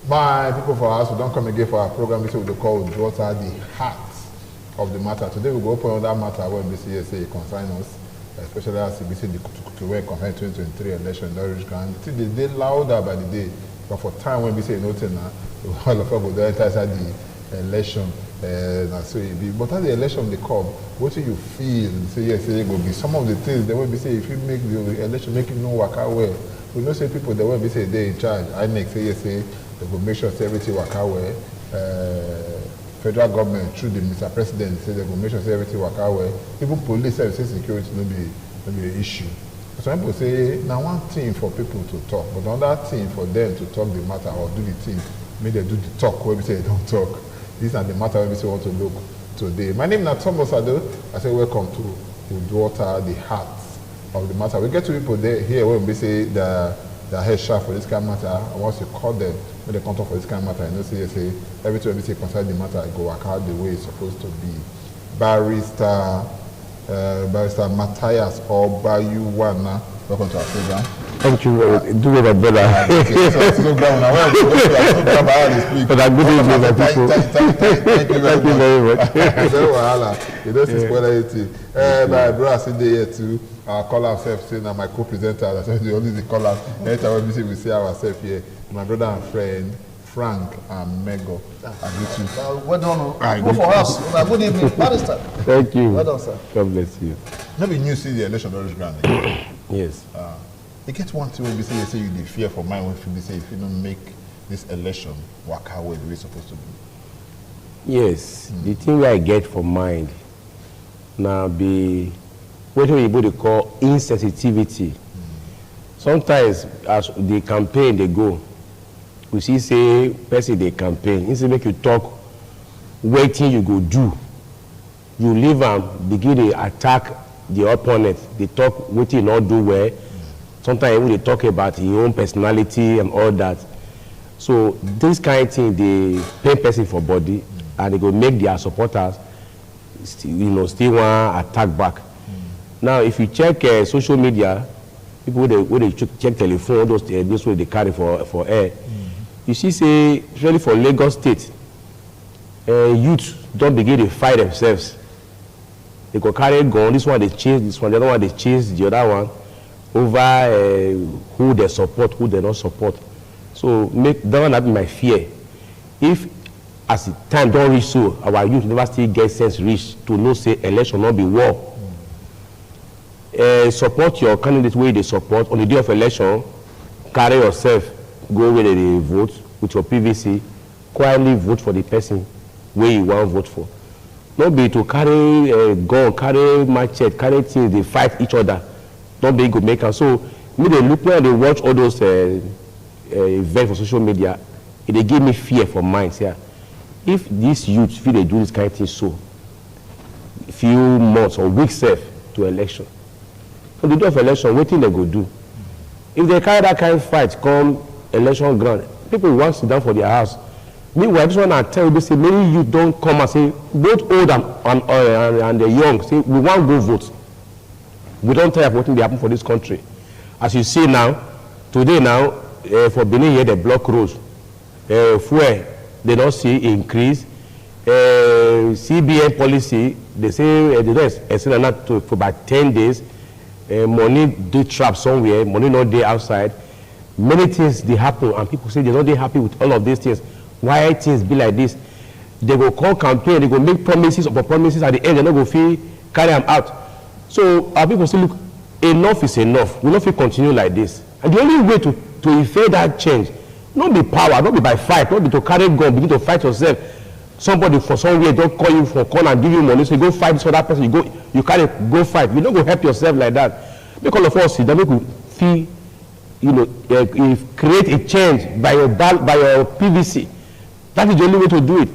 My people for us, we don't come again for our program. This is what we call UDUOTA, the heart of the matter. Today we go open on that matter when BCSA concern us, especially as we see the to concern 2023 election. They louder by the day, but for time when we say nothing now, all of us go there inside the election. So it be, but as the election they come, what do you feel? Say yes, it will be some of the things they will be say if you make the election, make it no work out well. We know say people they will be say they in charge. I make say yes, say they will make sure say everything work out well. Federal government through the Mr. President say they will make sure say everything work out well. Even police say security no be an issue. Some people say now one thing for people to talk, but another thing for them to talk the matter or do the thing. Maybe they do the talk where we say they don't talk. These are the matter where we say want to look today. My name is Thomas Ado. I say welcome to UDUOTA, the heart of the matter. We get to people there here when we say the head chef for this kind of matter. And once you call them, when they come talk for this kind of matter, you know, say everything we say concern the matter, go work out the way it's supposed to be. Barrister Matthias Obayuwana, welcome to our program. Thank you. Do it, brother. But good evening, my people. Thank you very much. You know, since my brother sitting here too. Our call ourselves saying that my co-presenter. That's the only caller. Anytime we see ourselves here, my brother and friend Frank and Mego. Well done. Go for us. Good evening, Barrister. Thank you. Well done, sir. God bless you. Maybe you see the election very grand. Yes. You get one thing when we say you the fear for mine when we say if you don't make this election work out where it's supposed to be. Yes. The thing I get for mind now be what we call insensitivity. Sometimes as the campaign they go, we see say person they campaign, instead make you talk waiting you go do. You leave and begin to attack the opponent. They talk waiting not do well. Sometimes even they talk about your own personality and all that. So this kind of thing, they pay person for body and they go make their supporters, still want to attack back. Now, if you check social media, people they check telephone, those way they carry for air. You see, say, especially for Lagos State, youth don't begin to fight themselves. They go carry a gun. This one they chase, this one the other one they chase the other one. Over who they support, who they don't support. So that one be my fear. If as the time don't reach so, our youth never still get sense reach to know say election not be war. Support your candidate where they support on the day of election. Carry yourself, go where they vote with your PVC. Quietly vote for the person where you want to vote for. Not be to carry a gun, carry machete, carry things they fight each other. Don't be good maker. So me they look when they watch all those events for social media, they give me fear for mind. Yeah. If these youths feel they do this kind of thing so few months or weeks to election. On the day of election, what thing they go do? If they carry that kind of fight come election ground, people want to sit down for their house. Meanwhile, this one I tell you, say many youth don't come and say both old and the young say we want to go vote. We don't tell what will happen for this country. As you see now, today now, for Benin here, the block roads. Fuel, they don't see increase. CBN policy, they say they don't extend that for about 10 days. Money do trap somewhere, money not there outside. Many things they happen, and people say they're not happy with all of these things. Why things be like this? They go call campaign, they go make promises upon promises, at the end, they're not going to carry them out. So our people say, look, enough is enough. We don't feel continue like this. And the only way to effect that change, not be power, not be by fight, not be to carry gun, begin to fight yourself. Somebody for somewhere don't call you for corner and give you money, so you go fight this other person, you carry go fight. You don't go help yourself like that. Make all of us see that make you feel, create a change by your PVC. That is the only way to do it.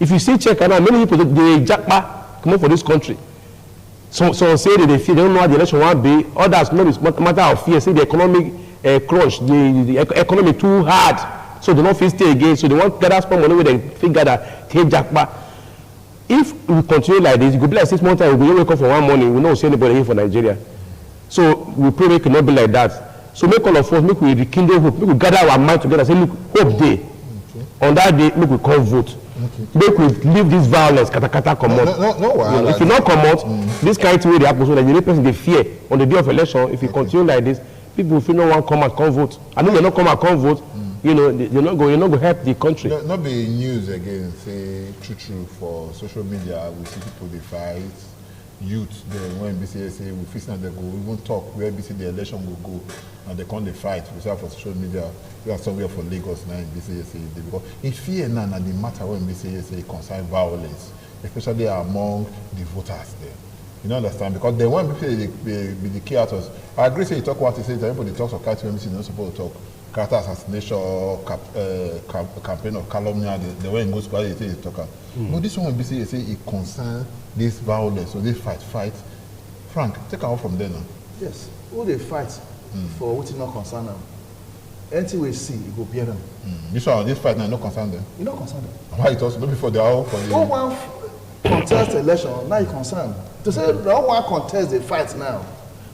If you see check and many people they jackpot come up for this country. Some say that they feel they don't know how the election will be. Others know it's matter of fear. Say the economic crunch, the economy too hard, so they don't feel stay again. So they want to gather some money where they figure that take jackpot. If we continue like this, it could be like 6 months time. We wake up for one morning, we don't see anybody here for Nigeria. So we pray make it not be like that. So make all of us, make we rekindle hope, make we gather our mind together. Say look, hope day. on that day, make we come vote. Make we leave this violence, kata come out. No, if you not come out, this kind of way they happen, so that the person they fear on the day of election. If you continue like this, people will feel no one come and come vote. I mean, they not come and come vote. You know, you're not going to help the country. Not be news again. Say true for social media. We see people they fight. Youth, when BCSA we fix and they go even talk where BC the election will go, and they come they fight. We say for social media, we are somewhere for Lagos now in BCSA because in fear now the matter when BCSA concern violence, especially among the voters there. You know understand because they want people be the key actors. I agree. Say you talk what you say. Everybody talks of character. MBC not supposed to talk character assassination, campaign of calumny. The way it goes by they say they talk. But this one BCSA it concern this violence or this fight. Frank, take out from there now. Yes, who they fight for what is not concern them. Anything we see, it will bear them. This fight now not concern them. You not concern them. Why it also not before they are all for the. Who want contest election? Now you concern. To say they don't want contest the fight now.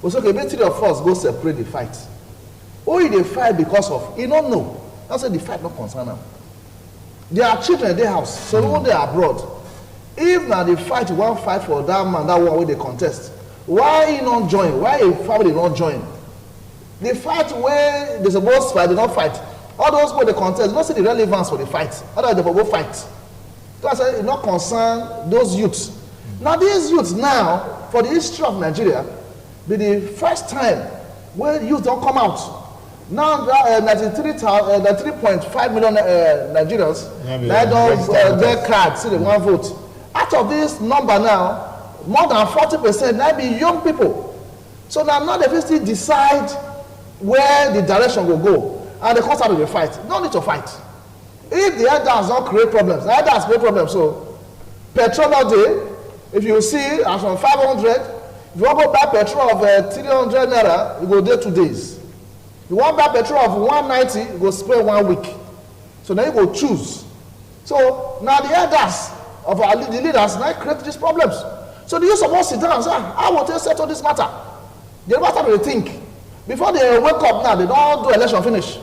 But okay, maybe three of us go separate the fight. Who they fight because of? You don't know. That's why the fight not concern them. There are children in their house, so when they are abroad. If now they fight, one fight for that man, that one where they contest. Why he not join? Why a family not join? They fight where they supposed to fight, they not fight. All those people they contest, don't see the relevance for the fight. Otherwise they will go fight. So I said, it not concern those youths. Now these youths now, for the history of Nigeria, be the first time where youth don't come out. Now 93.5 million Nigerians, they don't get cards, see they want vote. Out of this number now, more than 40% now be young people. So now they still decide where the direction will go. And they come out of the fight. No need to fight. If the elders don't create problems, the elders create problems. So petrol all day, if you see as from 500, if you want to buy petrol of 300 naira, you go there 2 days. You want to buy petrol of 190, you go spend 1 week. So now you go choose. So now the elders of the leaders now create these problems. So they supposed to sit down and say, how will they settle this matter? The matter they think. Before they wake up now, they don't do election finish.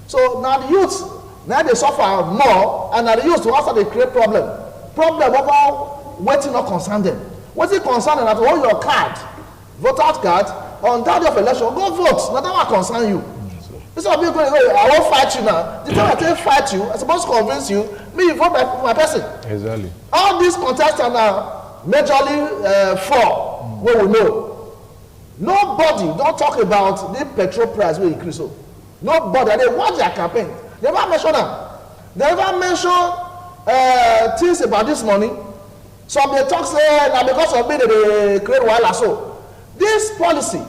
So now the youths, now they suffer more, and now the youths also they create problem. Problem about waiting not concern them. What's it concern them? That hold your card, voter card, on that day of election, go vote. Now that will concern you. Instead of being going, I won't fight you now. The time I tell you fight you, I'm supposed to convince you, me vote my person. Exactly. All these contestants now, majorly 4, what we know. Nobody don't talk about the petrol price will increase. So nobody, and they watch their campaign. They never mention them. They never mention things about this money. Some they talk say now because of me they create while so. This policy,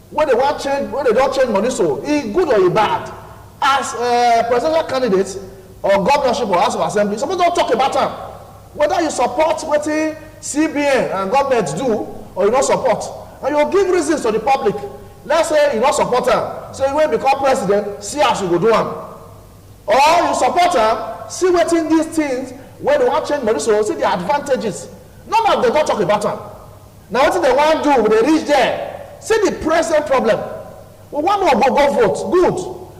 when they want change, when they don't change money, so it good or it bad. As presidential candidates or governorship or House of Assembly, some people don't talk about them. Whether you support what the CBN and government do or you don't support. And you give reasons to the public. Let's say you don't support them. So when you become president, see how you go do them. Or you support them, see what in these things, when they want to change money, so see the advantages. None of them don't talk about them. Now what they want to do when they reach there, see the present problem. Well, one more go vote, good.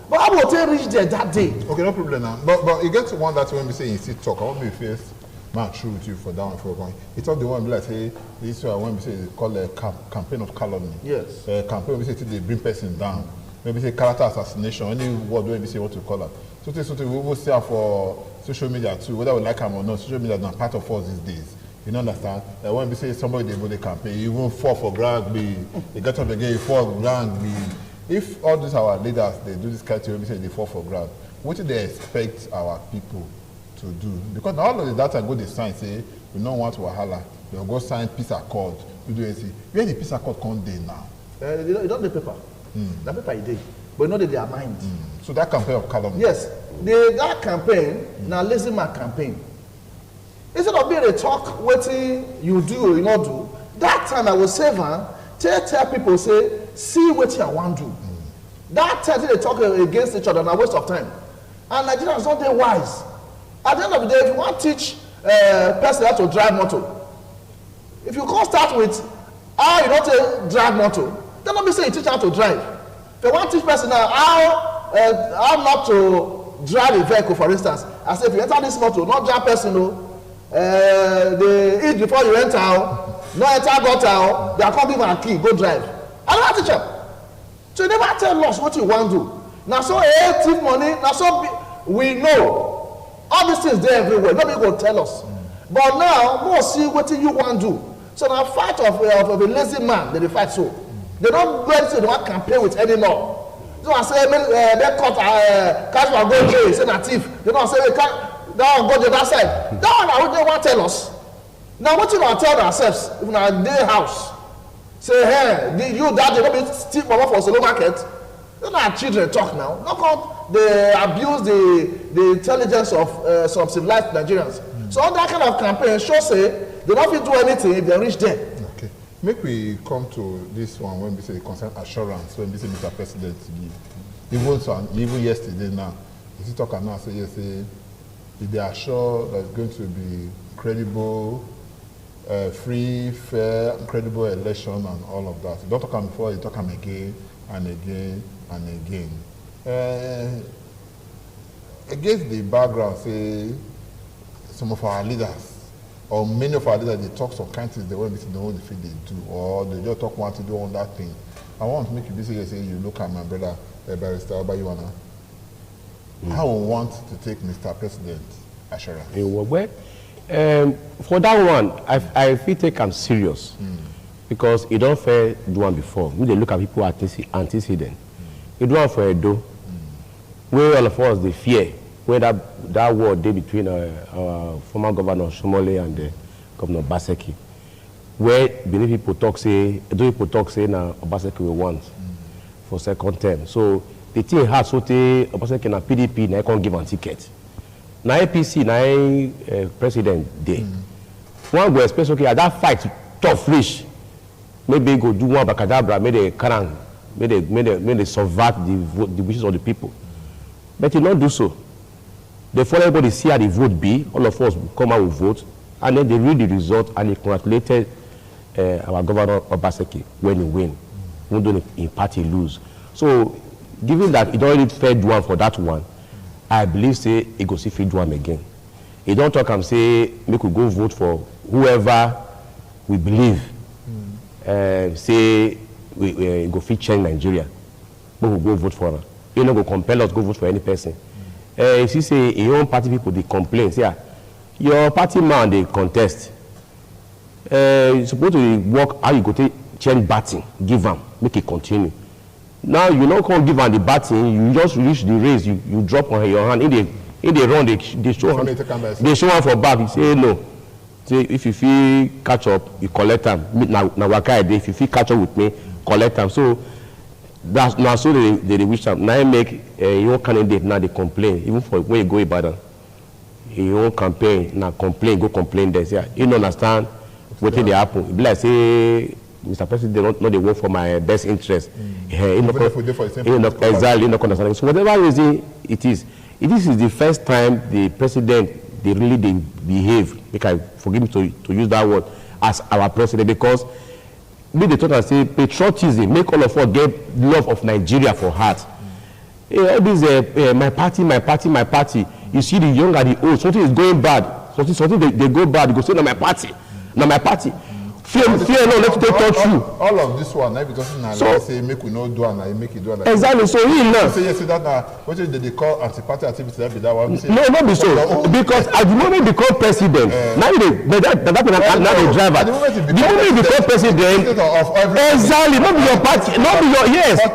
But how will they reach there that day? Okay, no problem now. But you get to one that when we say in sit talk, I want to be first. Man, true with you for that one for going. It's all the one like say this one when we say they call a campaign of calumny. Yes. Campaign we say they bring person down. Maybe say character assassination. Any word when we say what to call it. Something we will say for social media too, whether we like them or not. Social media is not part of us these days. You know understand? When we say somebody they go the campaign, you won't fall for ground. They get up again, you fall for ground. If all these our leaders they do this kind of thing, we say they fall for ground. What do they expect our people to do? Because all of the data go the sign say we don't want wahala. They'll go sign peace accord. We do anything. Where the peace accord come day now? You don't the paper. The paper is there, but not their mind. So that campaign of calumny. Yes, that campaign now lazy man campaign. Instead of being a talk what you do or you not do, that time I will save her. Tell people say see what I want to do. That time they talk against each other and a waste of time. And Nigerians not they wise. At the end of the day, if you want to teach person how to drive motor, if you can't start with how you don't drive motor, then let me say you teach how to drive. If you want to teach person now how not to drive a vehicle, for instance, I say if you enter this motor, not drive person, they eat before you enter, no enter gutter, they are come give am key, go drive. I don't teach them. So you never tell us what you want to do. Now so thief money, now so we know all these things there everywhere. Nobody go tell us. But now, more see what you want to do. So now fight of a lazy man, they fight so. They don't go into the one campaign with any law. So I say they cut cash for go jail, say na thief. They don't say they can't that one go to that side. That one I don't want to tell us. Now what you want to tell ourselves if na day house? Say hey, you that they don't be steal mama for solo market. They're not children talk now. No come they abuse the intelligence of some civilized Nigerians. So all that kind of campaign show say they don't fit do anything if they reach there. Okay. Make we come to this one when we say concern assurance, when we say Mr. President even yesterday now. Is he talking now say yes, say if they are sure that it's going to be credible, free, fair, credible election and all of that. You don't talk about before, you talk about again and again and again. Against the background, say some of our leaders, or many of our leaders, they talk some kind of things they want to know the thing they do, or they just talk want to do on that thing. I want to make you basically say you look at my brother, Barrister Obayuana. I would want to take Mr. President assurance. Well, for that one, I feel take I'm serious because it don't fair do one before. We look at people antecedent. It do one for a do. Where all of us they fear where that war day between our former governor Shomole and Governor Obaseki, where many people talk say now Obaseki will want for second term. So the thing has so Obaseki na PDP na can't give a ticket. Na APC na president day. One go expect okay at that fight tough reach. Maybe go do one bakadabra, maybe they subvert the wishes of the people. But he not do so. They follow everybody see how the vote be. All of us will come out with vote, and then they read the result and they congratulated our governor Obaseki when he win. Even though in party lose. So, given that it already fared one for that one, I believe say he go see feed one again. He don't talk and say make we go vote for whoever we believe. Say we go fit change Nigeria. But we go vote for her. You know, go compel us go vote for any person. If you say your own party people they complain, say your party man they contest. You're supposed to work how you go to change batting, give them, make it continue. Now you don't come give them the batting, you just reach the race, you drop on your hand. In the run, they show hand, they show hand for back. You say no. Say if you feel catch up, you collect them. Now if you feel catch up with me, collect them. So that's now so they wish them. Now make your candidate now they complain. Even for when you go Ibadan, your campaign now complain, go complain there. Say you don't understand what they happen. It be like say Mr. President, they not they work for my best interest. Exactly, not understanding. So whatever reason it is the first time the president they behave. Make I forgive me to use that word as our president because me they talk and say patriotism make all of us get love of Nigeria for heart. All these my party. You see the young and the old, something is going bad. Something they go bad. You go say na my party. Fear no, let's take touch you. All of this one, if it doesn't so, say make we no do and make it do and exactly. So he now say yes, that what they call anti-party activity. That be that one. No, not be so. Because at the moment they become president, now they drive at. The moment they become president, exactly. Not be your party, not be your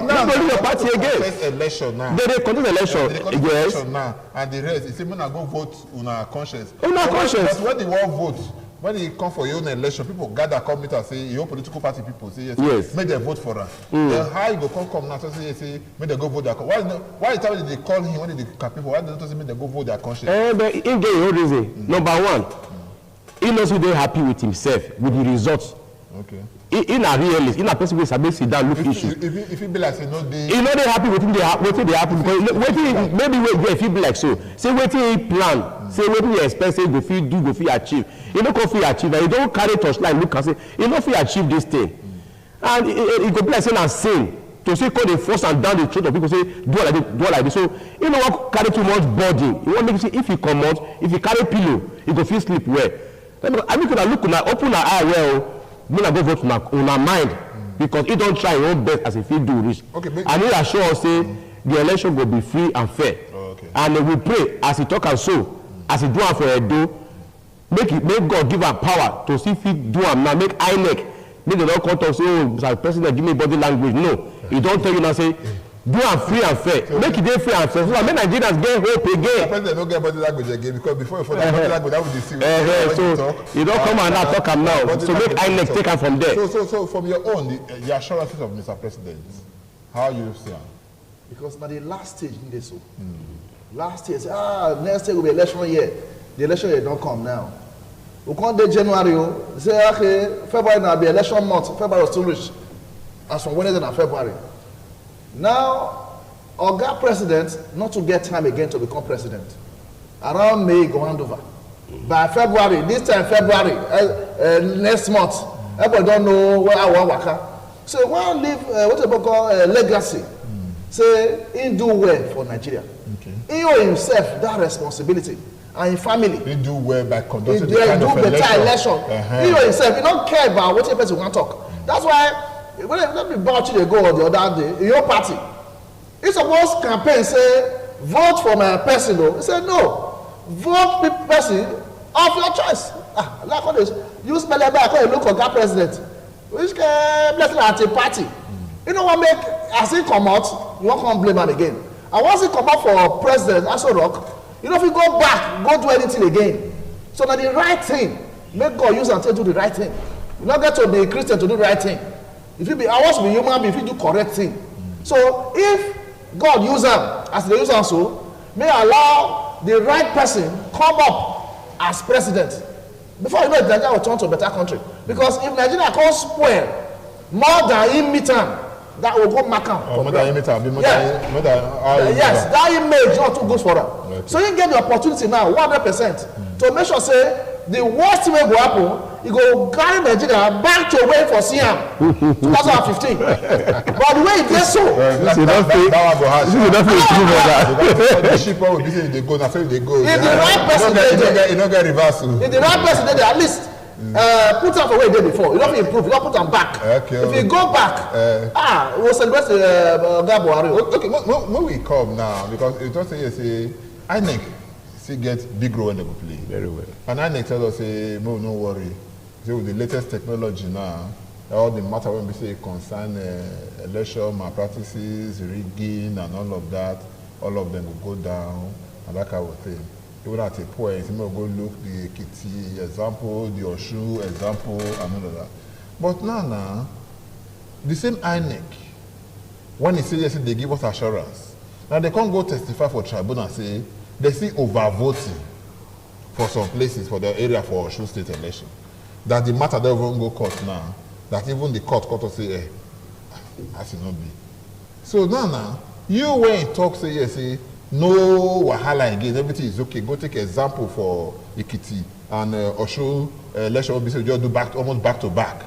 not be your party again. Election now. They conduct election. Yes. Now and the rest, it's even go vote on our conscience. On our conscience. But when they want vote. When you come for your own election, people gather, come meet and say, your political party people say yes. Make them vote for us. Then how you go come now, so say, make them go vote their conscience. Why the time they call him, when they campaign for, why they don't say make them go vote their conscience? But in get your reason. Number one, he knows they happy with himself, with the results. Okay. In a realist, in a person who sabi sit down look issue. If he be like say no dey. He know they happy with him. They happen because waiting maybe if he be like so. Say waiting he plan. Say waiting he expect say go fit do go fit achieve. He no go fit achieve. He don't carry touchline look and say he no fit achieve this thing. And he go be like say na sin. to say call the force and down the throat of people say do it like this, do it like this. So you know what carry too much burden. You want make say if you come out, if you carry pillow, you go feel sleep well. I mean, could look una open our eye well, me go vote on our mind because he don't try his own best as if he do reach. Okay, and he assure us say the election will be free and fair. And we pray as he talk and so, as he do am for Edo, make God give am power to see if he do am now, make INEC. Make the don't come to say, oh, Mr. President, give me body language. No, he don't tell you now, say, do am free and fair. So make it dey free and fair. So that make Nigerians get hope again. The president don't get body language again because before you body language, that would deceive. So you don't come and now talk am now. So make INEC take am from there. So from your own, the assurances of Mr. President, how you see am? Because now the last stage in this, last year, next year will be election year. The election year don't come now. We come to January, say okay, February now be election month. February was too rich. As from Wednesday and February. Now, Oga president not to get time again to become president. Around May go hand over. By February, this time February, next month, everybody don't know where I want waka. So we want to leave what we call legacy. Say he do well for Nigeria. Okay. He owe himself that responsibility. And in family. He do well by conducting the kind of election. He owe himself. He don't care about what the person want to talk. That's why let me bout you they go the other day in your party. He suppose campaign say vote for my person though. He said no. Vote person of your choice. Like all this. Use Meleba call a local president. Which blessing at a party. You know what make as he come out, you won't come blame him again. And once he come out for president, also rock, you know if you go back, go do anything again. So now the right thing, make God use and do the right thing. You not get to be Christian to do the right thing. If you be, I want to be human being if you do correct thing. So if God use them as they use them so, may allow the right person come up as president. Before you know it, Nigeria will turn to a better country. Because if Nigeria can't spoil more than in meter, that will go mark out. More than in meter, yes, that image not too good for them. Okay. So you get the opportunity now, 100%, to make sure say the worst thing will go happen. You go carry Nigeria back to where for Siam 2015. But the way it gets so, that one go hard. The ship will be saying they go, now say they go. If the right person you don't get reversal. If the right person did at least put them for where he did before. You don't improve. You don't put them back. Okay, if you go back, we'll celebrate Gabuari. Okay, when we come now, because it just say INEC still get big role when they go play. Very well. And INEC tell us say no worry. So with the latest technology now, all the matter when we say concern election malpractices, rigging, and all of that, all of them will go down, and that kind of thing. Even at a point, you may go look the Ekiti example, the Oshu example, and all of that. But now, the same INEC, when he says they give us assurance, now they can't go testify for tribunal and say they see overvoting for some places for the area for Oshu state election. That the matter don't even go court now. That even the court will say, as it not be. So now, you when you talk say yes, say no wahala again, everything is okay. Go take example for Ekiti and Oshu election will be say just do almost back to back.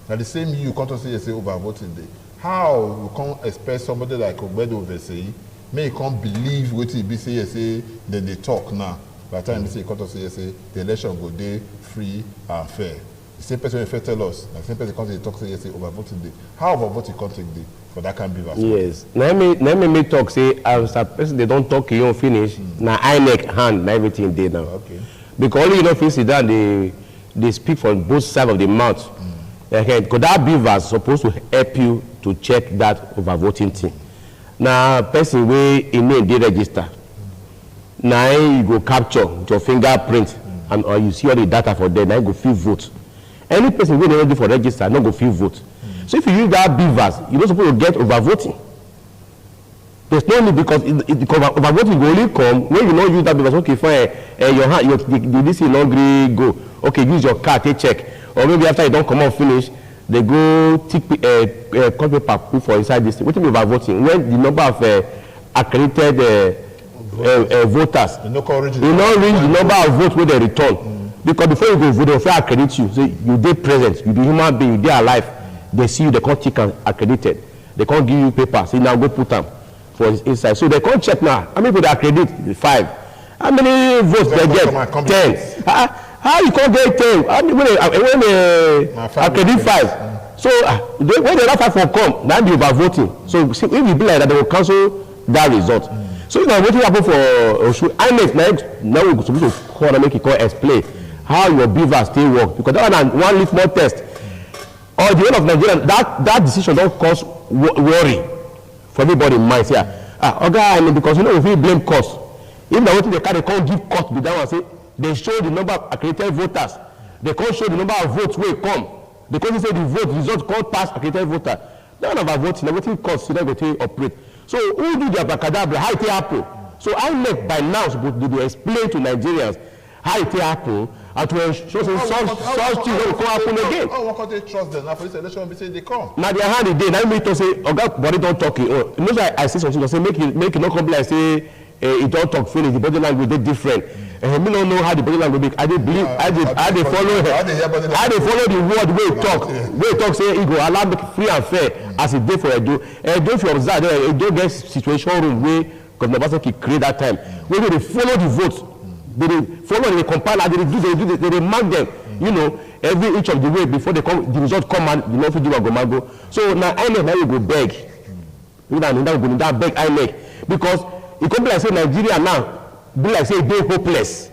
Now the same you can't say yes, say overvoting day. How you can't expect somebody like Ogbedo oversee, may you can't believe what he be say yes, say then they talk now. By the time you say you can't say yes, say the election go day free and fair. The same person will tell us, the same person can't talk say yes, say overvoting day. How overvoting can't take day? For that can be vaccinated. Yes. Now me talk say as a person they don't talk you don't finish. Now INEC hand na everything they now. Okay. Because only you know sit down they speak from both sides of the mouth. Okay, because that beavers supposed to help you to check that overvoting thing. Now person wey in name they register. Now you go capture your fingerprint and or you see all the data for there. Now you go fill vote. Any person wey dey do for register no go fill vote. So if you use that beavers, you're not supposed to get overvoting. There's no need because overvoting will only come when you don't use that beavers. Okay, fine. Your hand, this is not green go. Okay, use your card, take check. Or maybe after you don't come out finish, they go take cut paper put for inside this. What is overvoting? When the number of accredited voters, you not reach the number of votes where they return. Because before you go vote, they will accredit you. So you dey present, you be human being, you dey alive. They see you, they can't take accredited. they can't give you paper. See now go put them for inside. So they can't check now. How many people they accredit? 5. How many votes they get? 10. How you can't get 10? When they accredit 5. So when the other 5 will come, now be over voting. So see, if you be like that, they will cancel that result. So now what will happen for INEC now we're supposed to call and make it call explain how your beaver still work, because that one leave more test. Or the end of Nigeria, that decision don't cause worry for everybody in mind. Say, because you know if we blame cost, if they can't give cost be that one say they show the number of accredited voters, they can't show the number of votes where come. Because they say the vote result can't pass accredited voter. None of our voting, everything costs, so they operate. So who do the abracadabra? How it happen? So I make by now supposed to explain to Nigerians how it happen and to ensure such things don't happen again. How can they trust them? Now for this election, we say they come. Now their hand again. Now me to say, Oga, body don't talk. You know, so I say something. I say make it not come like say it don't talk finish. The body language they different. And me don't know how the body language. I did believe. I did follow her. I did follow the word way talk. Way talk say it go allow make free and fair as it day for Edo. Edo if you observe there, Edo get situation room way because Nobasaki create that time. When they follow the votes. They follow, they compile, they mark them, you know, every inch of the way before they come, the result come and the nothing do go. So now INEC now you go beg. You know, that beg INEC because it could be like say Nigeria now, be like say they hopeless.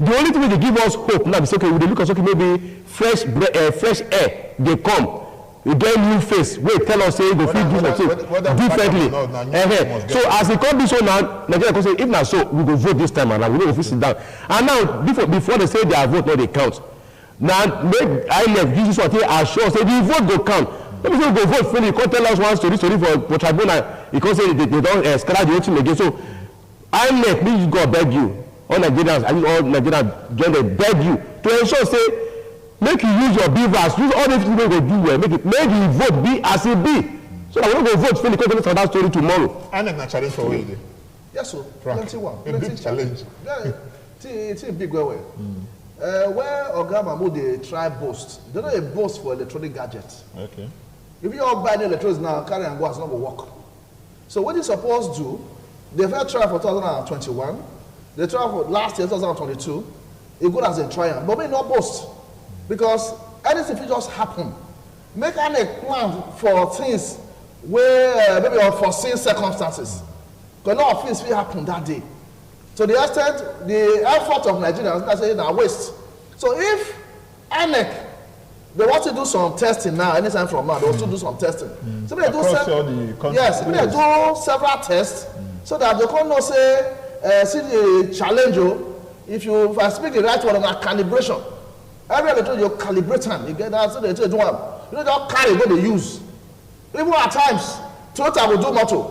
The only thing they give us hope now is okay, we look at okay, maybe fresh air, they come. We get new face. Wait, tell us say go fit do something differently. So as it come be so now, Nigeria can say if not so, we go vote this time around. We don't go sit down. And now before they say their vote, no they count. Now make INEC give this one they assure say the vote go count. Let me say we go vote finish. You can't tell us one story for tribunal. You can't say they don't scratch the whole thing again. So INEC me go beg you, all Nigerians, I mean all Nigerians join they beg you to ensure say. Make you use your beavers, use all the things we go do well. Make the vote be as it be. So that we don't go vote finish because for that story tomorrow. I never challenge for you. Yes, sir. Plenty one. Plenty challenge. Yeah, it's a big way. Where Oga Mahmoud they try boast, they don't a boast for electronic gadgets. Okay. If you all buy the electronics now, carry and go, it's not going to work. So what you supposed to do, they first try for 2021, they try for last year 2022, it good as a triumph, but we not boast. Because anything will just happen. Make a plan for things where maybe unforeseen circumstances. Because a lot of things will happen that day. To the extent, the effort of Nigerians, I say, now waste. So if INEC, they want to do some testing now, anytime from now, they want to do some testing. So they do they do several tests so that they can know say, see the challenge. If I speak the right word, on calibration. Every electronic you calibrate them, you get that so they do one. You don't just carry what they use. Even at times, Toyota will do motor.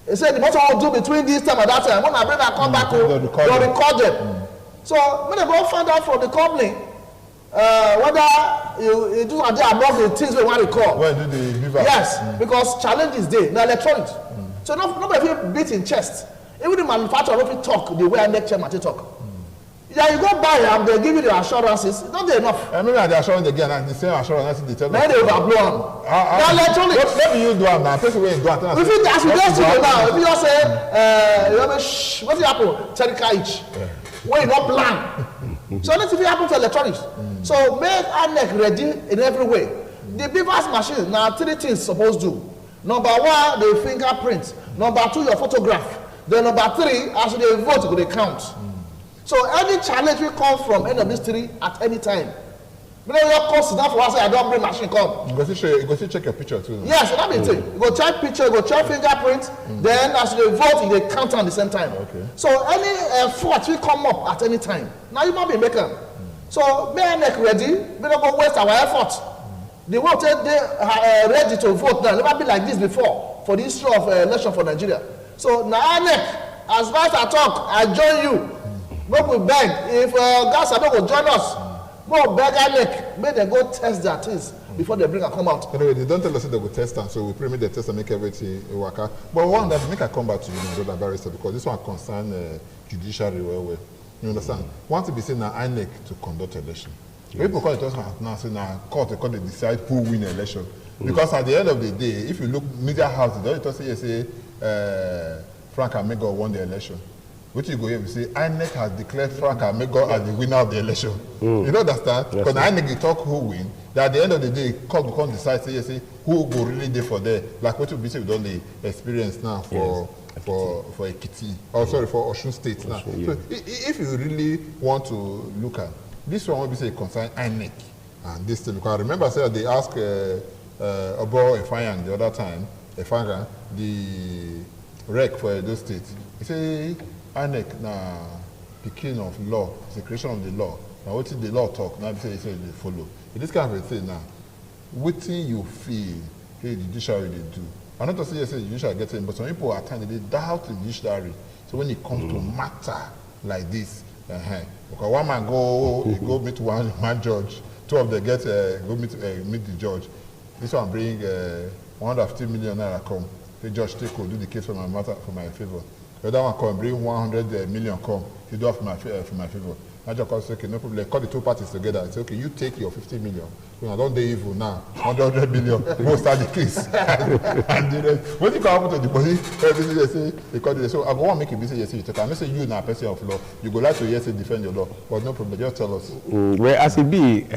They say the motor will do between this time and that time. When I bring that come back, they'll record them. So when they go find out from the company whether you do among the things we want to call. Where do the beaver? Yes, because challenge is there. Now electronics. So nobody feel beat in chest. Even the manufacturer don't talk the way I make chairman talk. Yeah, you go buy them, they give you the assurances. It's not enough. I remember the assurance again, and the same assurance they tell us. Then they overblow them. Electronics. Maybe you do them now. First way you do it. If you ask me just now, if you just say, you know, shh, what's it happen? Terrica each. When you don't plan. So let's see if it happens to electronics. So make INEC ready in every way. The beavers machine, now 3 things supposed to do. Number 1, the fingerprint. Number 2, your photograph. Then number 3, as they vote, they count. So any challenge will come from any of these 3 at any time. But then your cost is not for us. I don't bring machine come. You go see check your picture too. No? Yes, that means it. You go check picture, you go check fingerprint. Then as they vote, they count at the same time. Okay. So any fault will come up at any time. Now you might be making. So make INEC ready. We don't go waste our effort. The vote they ready to vote now. Never been like this before for the history of election for Nigeria. So now INEC, as far as I talk, I join you. But we beg, if guys are not going to join us, we'll beg INEC, make them go test their things before they bring and come out. Anyway, they don't tell us that they will test them, so we pray the test and make everything work out. But one that make I come back to you, my brother barrister, because this one concerns judiciary well. You understand? Want to be saying now INEC to conduct election. Yes. People call it just now, say now court they decide who win the election. Because at the end of the day, if you look media houses, they always say Frank Amego won the election. Which you go here, you say INEC has declared Frank Amego as the winner of the election. You don't understand? Because INEC they talk who win. That at the end of the day, court will come decide say who go really there for there. Like what we say we don't the experience now for Ekiti. Oh, sorry, for Osun State now. So if you really want to look at this one, will be say concern INEC and this thing. Because I remember say they asked Obo Efayang the other time, Efanga, the rec for those states. He say INEC na the king of law, it's the creation of the law. Now what did the law talk? Now they say they follow. In this kind of a thing now, what you feel hey, the judiciary they do. I'm not to say the judiciary gets in, but some people at times they doubt the judiciary. So when it comes to matter like this, because one man go meet one judge, two of them get go meet the judge. This one bring 150 million naira come. The judge take do the case for my matter for my favor. The other one come bring 100 million come. He do it for my favor. I just say okay, no problem. Call the two parties together. I say okay, you take your 50 million. You know, don't they evil now? 100 million. We'll start the case. And the rest. When you come up to the body, they say they call it. So I go want to make it busy. You take. I say you now person of law. You go like to yes defend your law, but no problem. Just tell us. Well, as it be,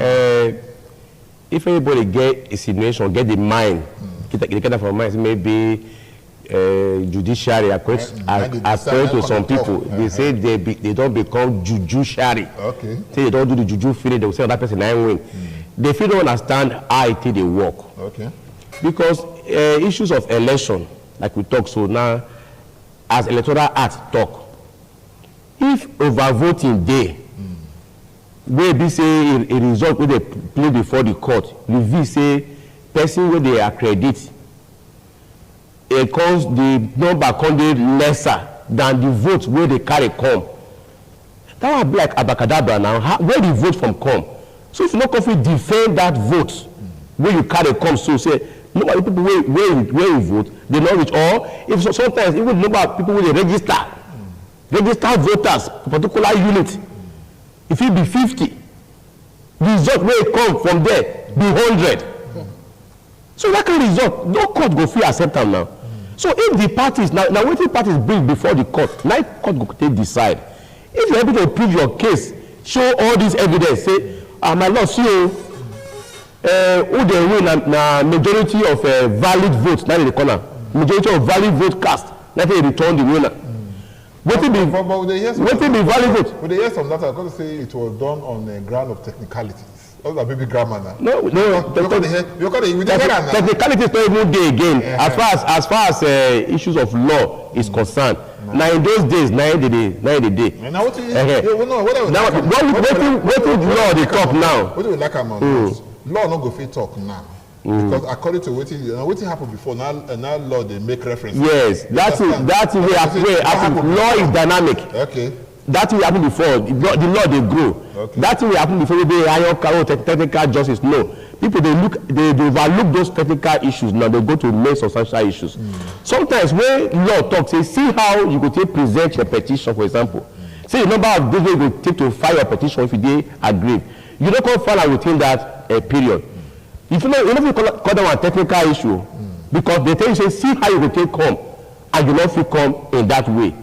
if anybody get a situation, get the mind, get the kind of mind, maybe. Judiciary according to some people they say they don't become judiciary. Okay. Say they don't do the juju feeling, they will say that person I win. They feel don't understand how it they work. Okay. Because issues of election, like we talk so now, as Electoral Act talk, if overvoting day, where they say a result where they play before the court, you say person where they accredit. Because the number can be lesser than the votes where they carry come. That would be like abacadabra now. Where the vote from come? So if you not confident defend that vote where you carry come, so say nobody people where you vote, they know which or if so, sometimes even number of people where they register voters for particular unit. If it be 50, the result where it come from there be 100. So that kind of result, no court go free accept them now. So if the parties, now what the parties bring before the court, now court go take decide. If you're able to prove your case, show all this evidence, say, my lord, see who they win na majority of valid votes, now in the corner. Majority of valid vote cast, now they return the winner. What will be valid vote? With the yes on that, I'm going to say it was done on a ground of technicalities. All that baby grammar now. No. Technicality is not even there again. As far as issues of law is concerned. Now in those days, now the day. Now what law they talk now? What do we like about law not go fit talk now? Because according to what happened before, now law they make reference. Yes, that's way happen. Law is dynamic. Okay. That will happen before the law they grow. Okay. That will happen before they hire technical justice. No, people they overlook those technical issues. Now they go to main substantial issues. Sometimes when law talks, say see how you go take present your petition, for example. Say the number of days you go take to file your petition if you dey agree. You don't come file within that period. If you know call them a technical issue because they tell you say see how you go take come and you not fit come in that way.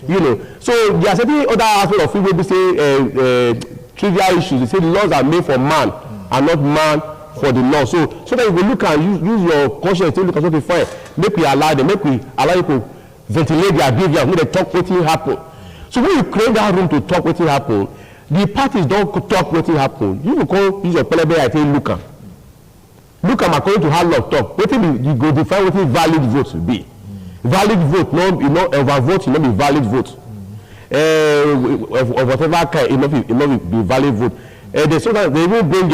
You know, so there are certain other aspects of people who say trivial issues. They say the laws are made for man and not man for the law. So that you will look and use your conscience to look at what they find. Make we allow people ventilate their behavior when they talk what will happen. So when you create that room to talk what will happen, the parties don't talk what will happen. You will call use your pelebe I think look am according to how law talk. What you go define what valid votes will be. Valid vote, no overvote, it not be valid vote. Of whatever kind, it not be valid vote. They say that they will bring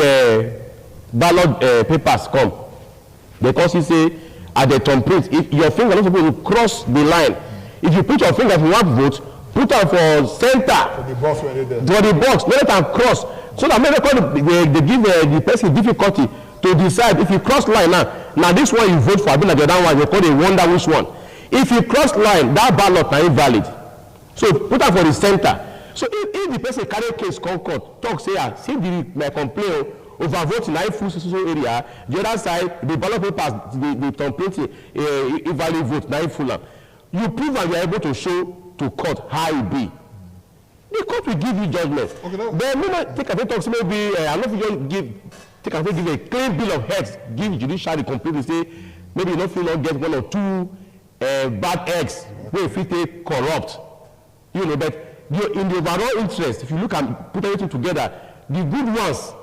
ballot papers come. Because you say at the thumbprint, if your finger not supposed to cross the line. If you put your finger for one vote, put am for center. For the box, let am cross. So that they give the person difficulty to decide if you cross line now this one you vote for, I mean like the other one, you call they wonder which one. If you cross line, that ballot is invalid. So put that for the center. So if the person carry case come court, talk say see my complaint overvote in full social area. The other side, the ballot papers, the template, invalid vote, 9 full. You prove and you are able to show to court how it be. The court will give you judgment. Okay, then maybe take a talk, so maybe I don't know if you give a clean bill of health, give judiciary completely say maybe you don't feel not get 1 or 2 bad eggs where if it take corrupt. You know, but in the overall interest, if you look and put everything together, the good ones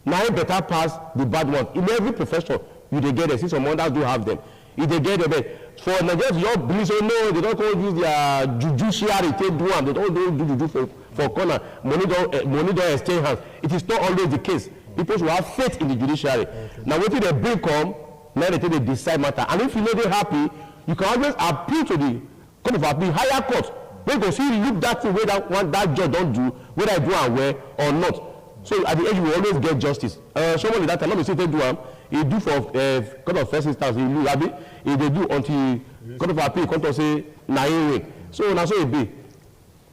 now better pass the bad ones. In every profession, you they get it. See, some others do have them. If they get it, for Nigerians, your believe so no, they don't go use their judiciary. They do them. They don't do juju for corner. Money don't exchange hands. It is not always the case. People should have faith in the judiciary. Okay. Now, when they bring come, now they decide matter. And if you know they're happy, you can always appeal to the court of appeal, higher court. They go see look that thing whether that judge don't do, whether I do aware or not. So at the end you will always get justice. Someone that time, let me say they do he do for court of first instance, he lose abi, if they do until court of appeal come to say na him. So na so it be.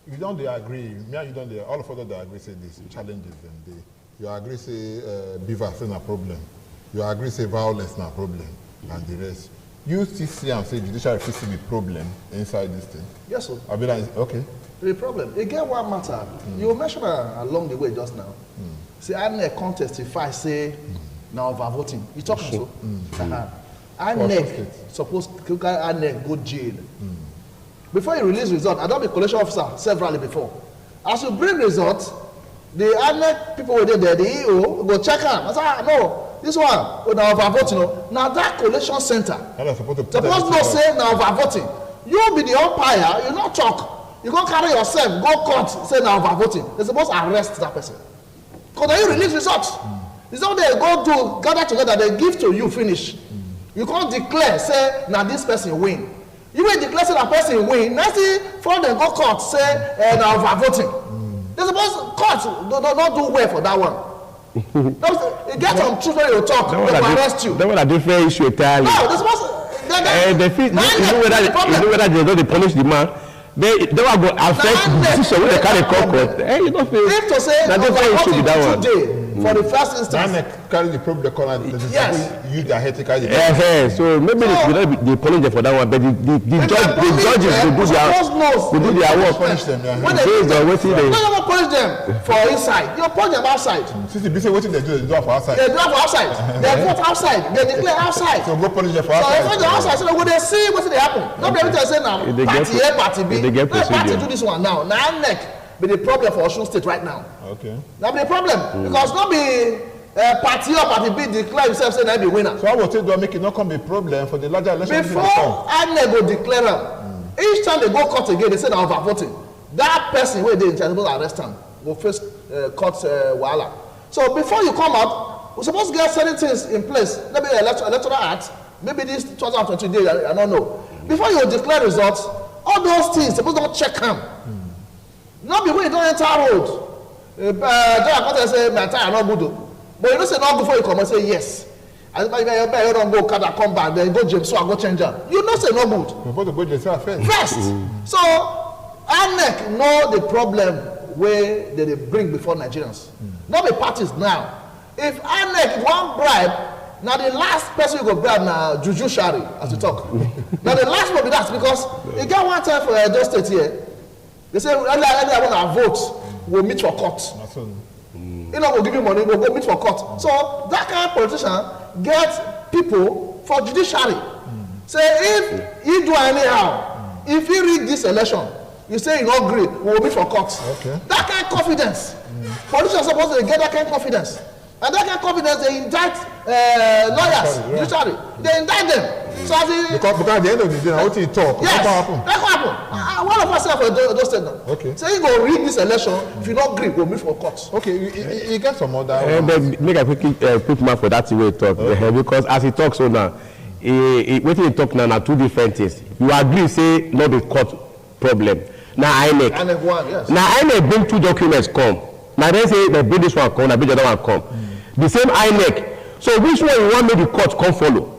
You don't agree, me and you don't all of us don't agree say this challenges them. You agree say beaver say na problem. You agree say violence na problem and the rest. You still see and say judiciary fit see the problem inside this thing? Yes, sir. I be like, okay. The problem. Again, one matter. You mentioned along the way just now. See, INEC can't testify, say, now overvoting. You talking so? INEC suppose INEC go jail. Before you release result, I don't be collation officer severally before. As you bring results, the INEC people were there, the EO, go check them. I say, no. This one, now overvoting, now that collation center, supposed to say now overvoting. You be the umpire, you not talk. You go carry yourself, go court, say now overvoting. They're supposed to arrest that person. Because then you release results. It's not they go do, gather together, they give to you, finish. You can't declare, say, now this person win. You will declare, say that person win. Next thing, for them go court, say, now overvoting. They're supposed to, court, don't do well for that one. You get some truth when you talk, they will arrest you. That was a different issue entirely. No, they're supposed to. You know whether they don't punish the man. They will go affect the decision when they carry court. You don't feel. If to say that different issue with that one. Today, for the first instance. Carry the problem, the corner. Yes. You the head to carry the. So maybe they punish them for that one, but the judges will do their work. Punish them. When they don't punish them for inside. You punish them outside. Since they say what they do for outside. They do it for outside. They vote outside. They declare outside. So go punish them for outside. So if they outside, so when they see what they happen, not everything say now. Party A, party B. They get party do this one now. Now neck be the problem for Osun State right now. Okay. That be the problem because not be party A, party B declare himself say they be winner. So I will say do make it not come be problem for the larger election. Before INEC go declare them, each time they go court again, they say they are overvoting. That person where they in charge will arrest them, will face court wahala. So before you come out, we're supposed to get certain things in place. Maybe electoral act, maybe this 2020 day, I don't know. Before you declare results, all those things, suppose don't check them. Not before you don't enter road. Don't say my tire not good. But you don't say not before you come and say yes. And you don't go come back, then go James so I go change them. You don't say no good. Before the go James first. So INEC know the problem where they bring before Nigerians. Not the parties now. If INEC want bribe, now the last person you go bribe now judiciary as you talk. Now the last one be that because you get one time for those states here. They say everyone that vote will meet for court. You know, we'll give you money, we'll go meet for court. So that kind of politician gets people for judiciary. Say if you do anyhow, if you read this election, you say you don't agree, we'll meet for court. Okay. That kind of confidence. Politicians are supposed to get that kind of confidence. And that kind of confidence, they indict lawyers, judiciary. They indict them. So because at the end of the day, what you talk, yes, what happen? That happen. One of us have for those things now. Okay. So you go read this election, if you don't agree, we'll meet for court. Okay, you get some other. Make a quick mark for that way talk. Okay. Because as he talks so now, what he talk now are two different things. You agree, say, not the court problem. Now INEC. INEC one, yes. Now INEC bring two documents come. Now they say they bring this one come, they bring the other one come. The same INEC. So which one you want me the court come follow?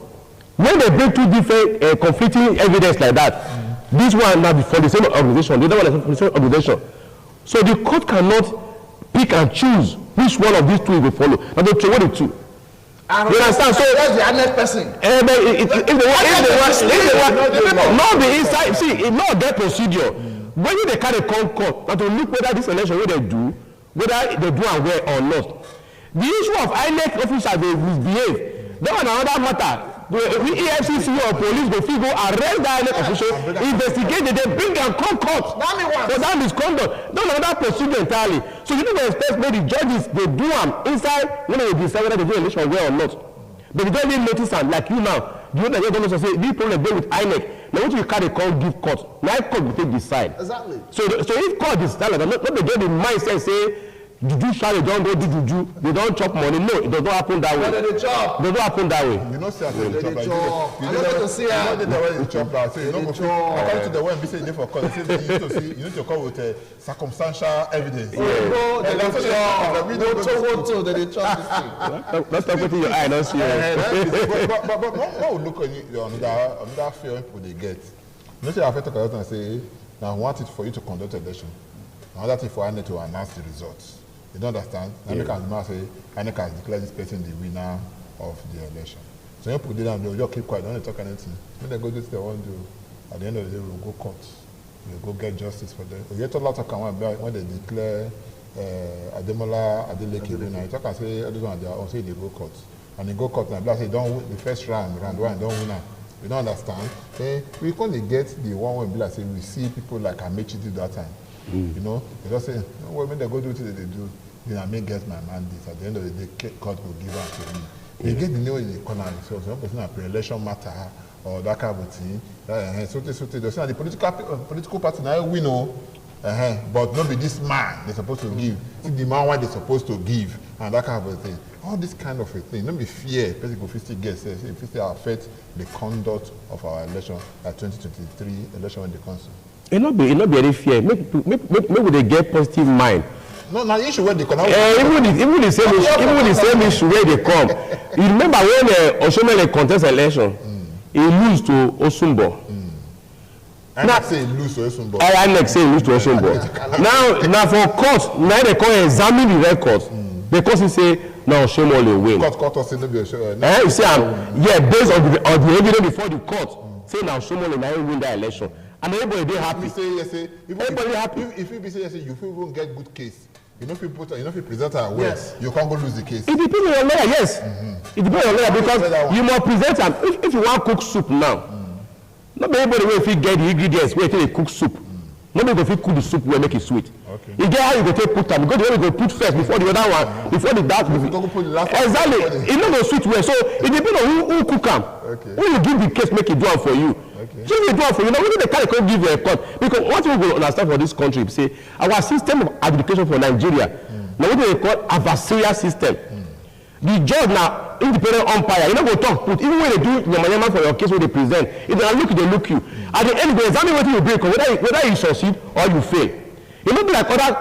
When they bring two different conflicting evidence like that, this one now for the same organization, the other one is for the same organization. So the court cannot pick and choose which one of these two will follow. But they throw the two. You understand? So that's the honest person. If they want, not the inside. See, it not that procedure. When they carry court, but to look whether this election what they do, whether they do and where or not. The issue of INEC officials they misbehave. That one another matter. The EFCC or police go arrest the INEC official, investigate it, they bring them court for that misconduct. That's another procedure entirely. So you don't expect maybe the judges they do them inside when they decide whether they do election well or not. But they don't even notice them like you now. You know don't know say this problem dey with INEC. Now what you carry court give court. Now court will take decide. Exactly. So if court decide like that, not they get the mindset say judiciary don't go do juju, they don't chop money. No, it does not happen that way. They chop. It does not happen that way. You know, see, they chop. You know, see, the way you chop that. So you know, according to the way we say they for court, you need to come with circumstantial evidence. They chop. Let's talk with your eye, don't see it. But what we look on another fear people they get. You know, say I have to talk and say, now I want it for you to conduct election. Another thing for INEC to announce the results. You don't understand? Now can say INEC has declared this person the winner of the election. So you put it down, they'll just keep quiet, don't talk anything. When they go do what they want to do, at the end of the day, we'll go court. We'll go get justice for them. We get a lot of comment when they declare Ademola Adeleke winner. You talk and say, this one they are say they go court. And they go court and say, don't win the first round one, don't win. You don't understand? We only get the one when like say we see people like Amechi did that time. You know, they just say, well, when they go do what they do, then I may get my mandate. At the end of the day, court will give out to me. They get the new in the economy. So some person a pre-election matter or that kind of thing. So they say the political party now win, but not be this man they're supposed to give. It's the man why they're supposed to give and that kind of thing. All this kind of a thing. Don't be fear. People 50 guess if it affect the conduct of our election at 2023 election when they council. It not be any fear. Make they get positive mind. No, now issue where they come. Even the same issue where they come. You remember when Oshomele contest election, he lose to Osumbo. INEC say he lose to Osumbo. INEC say he lose to Osumbo. now for court, now they come examine the records because he say now Oshomole win. Court say no be Oshomole. You see, based on the evidence before the court, say now Oshomole now win that election. And everybody they happy. Everybody happy. If you say yes, you even get good case. You know if you present her well, yes. You can't go lose the case. It depends on your lawyer, yes. It depends on your lawyer because you must present them. If you want cook soup now, not everybody will fit get the ingredients where they cook soup. Nobody will fit cook the soup where make it sweet. Okay. You get how you go take put them. Because the one you go put first before the other one, before the dark. Exactly. It not go sweet well. So it depends on who cook them. Okay. Who you give the case make it do it for you. Okay. So you do it for you. Now, when they can't give you a cut. Because what we will understand for this country, say, our system of education for Nigeria, now what they call adversarial system. The judge now, independent umpire, you know, go talk, put, even when they do yama for your case, when they present, if they look you. At the end, they examine what you break, whether you succeed or you fail. It not be like other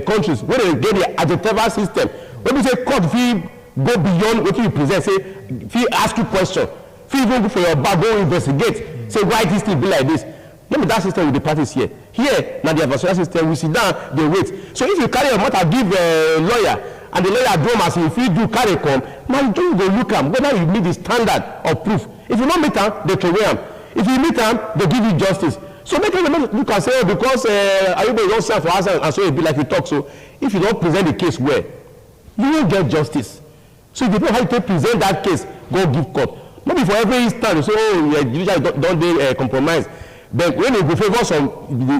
countries, where they get the adjectival system. When we say court, if you go beyond what you present, say, if you ask you question, if you even go for your back, go investigate, say, why this thing be like this? Maybe that system with the parties here. Here, now the adversarial system, we sit down, they wait. So if you carry a matter, give a lawyer, and the lawyer do as if you do carry come, now you don't go look at whether you meet the standard of proof. If you don't meet them, they throw them. If you meet them, they give you justice. So make them look and say, oh, because everybody don't serve for us, and so it be like you talk. So if you don't present the case well, you won't get justice. So it depends how you present that case, go give court. Maybe for every instance, you say, oh, yeah, judiciary don't they compromise. But when you go favor some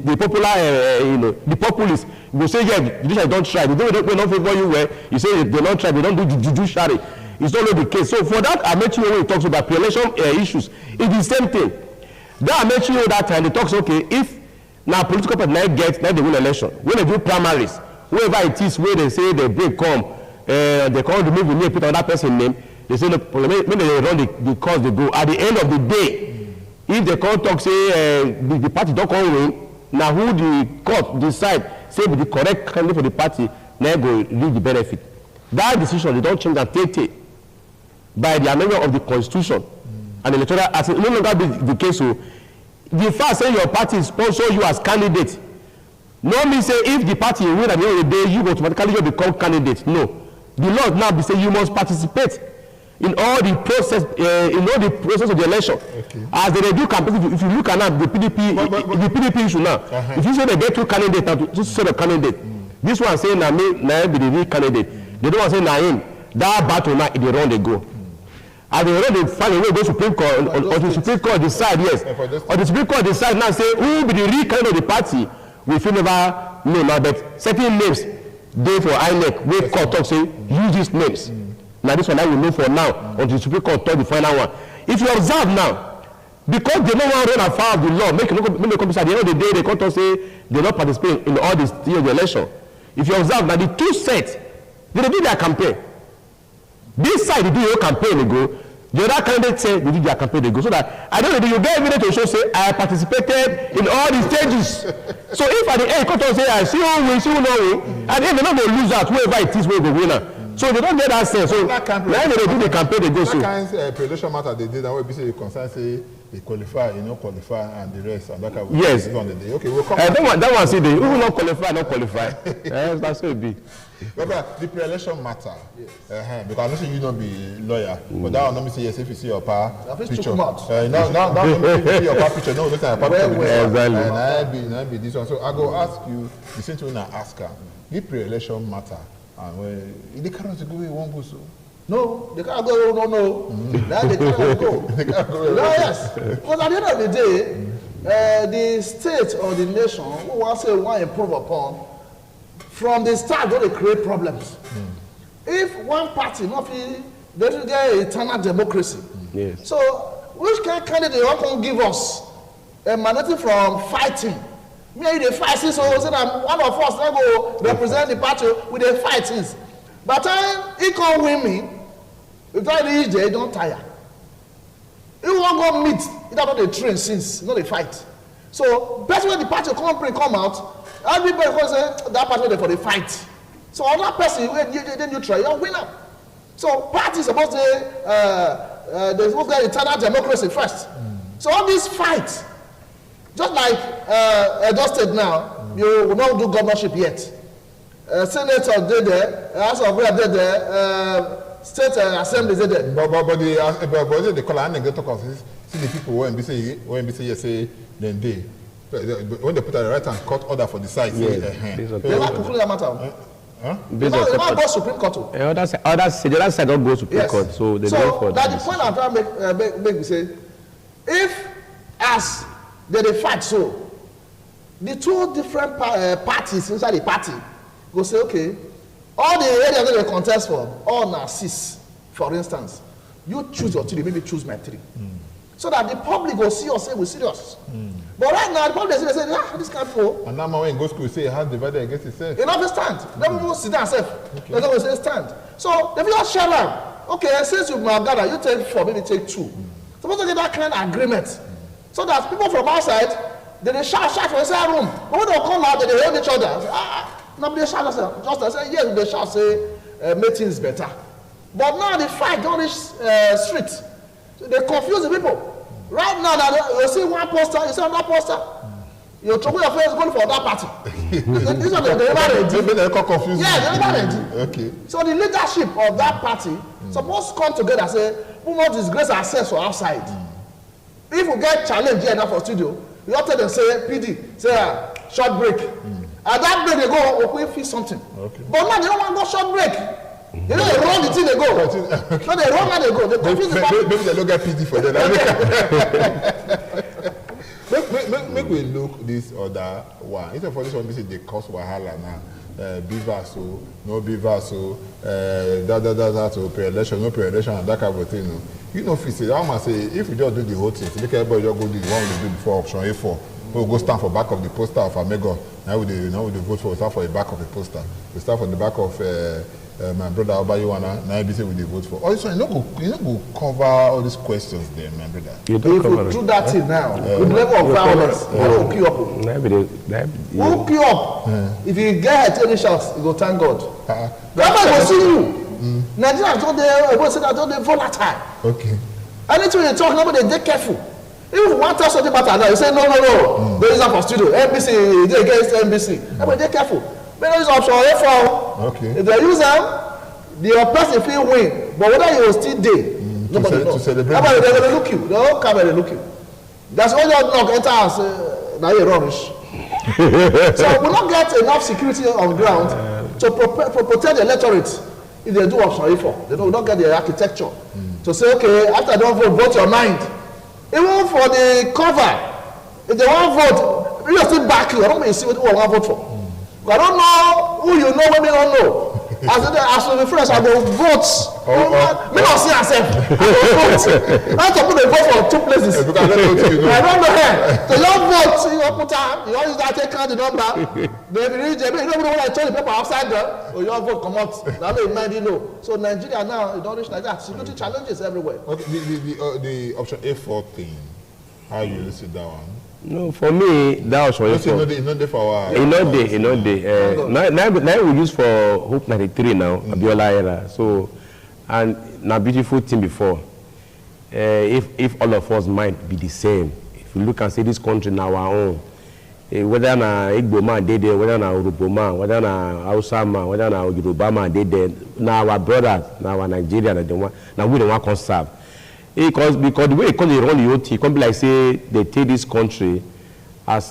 the popular, the populists, you go say, yeah, judiciary don't try. They don't favor you well. You say they don't try. They don't do judiciary. It's not the case. So for that, I met you when he talks about pre-election issues. It's the same thing. That I met you that time. They talks okay. If now political party now they win election. When they do primaries, whoever it is, where they say they break come, they can't remove the name, put on that person's name. They say when they run the cause, they go. At the end of the day. If the court talk say the party don't come win, now who the court decide say be the correct candidate for the party, now go reap the benefit. That decision they don't change and take by the amendment of the constitution and the electoral as it no longer be the case. So the fact say your party sponsor you as candidate No mean say if the party win at the end of the day, you automatically just become candidate. No. The law now be say you must participate in all the process of the election. Okay. As they do campaign, if you look at now the PDP issue now, if you say they get two candidates now, just set a candidate. This one say na me na be the real candidate. They don't want to say na him. That battle now they run they go. And they run they find a way go Supreme Court or the Supreme Court decide yes. Or the Supreme Court decide now say who be the real candidate of the party. We feel never know now, but certain names they for INEC wey court talk say use these names. Now this one I will know for now until the Supreme Court talk the final one. If you observe now, because they don't want to run afoul of the law, make the companies at the end of the day they can't say they don't participate in all this year of the election. If you observe now, the two sets they do their campaign. This side they do your campaign they go. The other candidate say they do their campaign they go. So that I don't know you get evidence to show say I participated in all the stages. So if at the end court say I see who win, see who not win, and then they not going lose out whoever it is where the winner. So they don't get that sense. So now they do the campaign they go so. That kind of pre-election matter they did, and we say you concern say they qualify, you know, qualify, and the rest, and that kind of yes. On the day. Okay, we'll come. That one say they who will not qualify, not qualify. That's how it be. But the pre-election matter, yes. Because I know say you not be lawyer, but that one not me say yes if you see your power picture. No, if you see your power picture, no, look at your power picture. Exactly. And I be this one. So I go ask you, the same thing I ask her. The pre-election matter. And when they cannot go where one go so. No, they can't go. No. Now they cannot go. They can't go. No, yes. Because at the end of the day, the state or the nation who wants to improve upon, from the start, they create problems. If one party not feel they will get eternal democracy. Yes. So which kind of candidate can give us emanating from fighting? Maybe they fight so that one of us now go represent the party with the fightings. But he can't win me. If I reach there, he don't tire. He won't go meet. He don't know the train since, not the fight. So best when the party come out, everybody can say that party for the fight. So other person then you try, you're winner. So party is supposed to they're supposed to get eternal democracy first. So all these fights. Just like Edo State now, you will not do governorship yet. Senator did there, House of Rep did there, State Assembly did there. But the call and they talk of this. See the people when they say yes, say then they. When they put at the right hand court order for the side, they not conclude that matter. They not go Supreme Court. The other side don't go Supreme Court, so they don't for that. So the point I'm trying to make me say, if as they fight so, the two different parties inside the party go say, okay, all the areas that they contest for, all now 6, for instance, you choose your 3, maybe choose my 3. So that the public will see us say we're serious. But right now, the public say, this can't go. And now when go school say it has divided against itself. You know, they stand. They will sit down safe. They don't say stand. So if you just share out, okay, since you've gathered, you take 4, maybe take 2. Supposed to get that kind of agreement. So that people from outside, they shout for inside room. But when they come out, they help each other. Nobody shout just say, yes, they shout say, mating is better. But now the fight don't reach street. So they confuse the people. Right now, you see one poster, you see another poster. You trouble your face going for that party. This one they never ready. They confused. Yeah, they never ready. Okay. So the leadership of that party supposed to come together and say, we must disgrace ourselves for outside. If we get challenge here now for studio, you have to tell them say PD, say short break. At that break they go we feel something. Okay. But now they don't want to go short break. You know they run the thing they go. No, they run and they go. They confuse the party. Maybe they don't get PD for them. Make we look this other one. Instead for this one, this is the cost wahala now. Beaver so, no beaver so, so pre-election, no pre-election, and that kind of thing. You know, if you say, I must say, if we just do the whole thing, make everybody just go do the one we do before option A4. We'll go stand for back of the poster of Amigo. Now we vote for, we start for the back of the poster. We start for the back of my brother Obayuwana. Now we say we vote for. Also, you know, go cover all these questions there, my brother. If we do that thing now, with level of violence, we'll queue up. We'll queue up. If you get any shots, you go thank God. Government will see you. Nigerians don't they volatile. Okay. Anything you talk about, they careful. If you want to tell something about now, you say no. Don't use that for studio. NBC, they against NBC. Everybody, they careful. May not use option A4. Okay. If they use them, the person feel win. But whether you will still day, nobody knows. Everybody, they're going to look you. The whole camera, they look you. That's all you knock, enter and now you're rubbish. So we don't get enough security on ground to protect the electorate if they do option A4. They don't get the architecture to say, okay, after I don't vote your mind. Even for the cover, if they want vote, you still back you. I don't mean see what you want to vote for. I don't know who you know when they don't know. As for the friends, I go vote. Me not see myself. I go vote. I have to put a vote for 2 places. I don't know here. So you don't vote, you don't put time, you don't use that take count the number. They reach, you don't know when I told the paper outside there, or you don't vote come out. That's what mind you know. So Nigeria now, it don't reach like that. Security challenges everywhere. Okay, the option A4 thing, how you listen that one? No, for me, that was for it's not there for our... It's not there. Now we use for Hope 93 now, Abiola era. So, and now beautiful thing before. If all of us might be the same, if you look and see this country now our own, whether na Igbo man dey there, whether na Urhobo man, whether na Hausa man, whether na Yoruba man dey there, now our brothers, now our Nigerian, now we don't want to serve. Because the way they run the OT, it can be like say they take this country as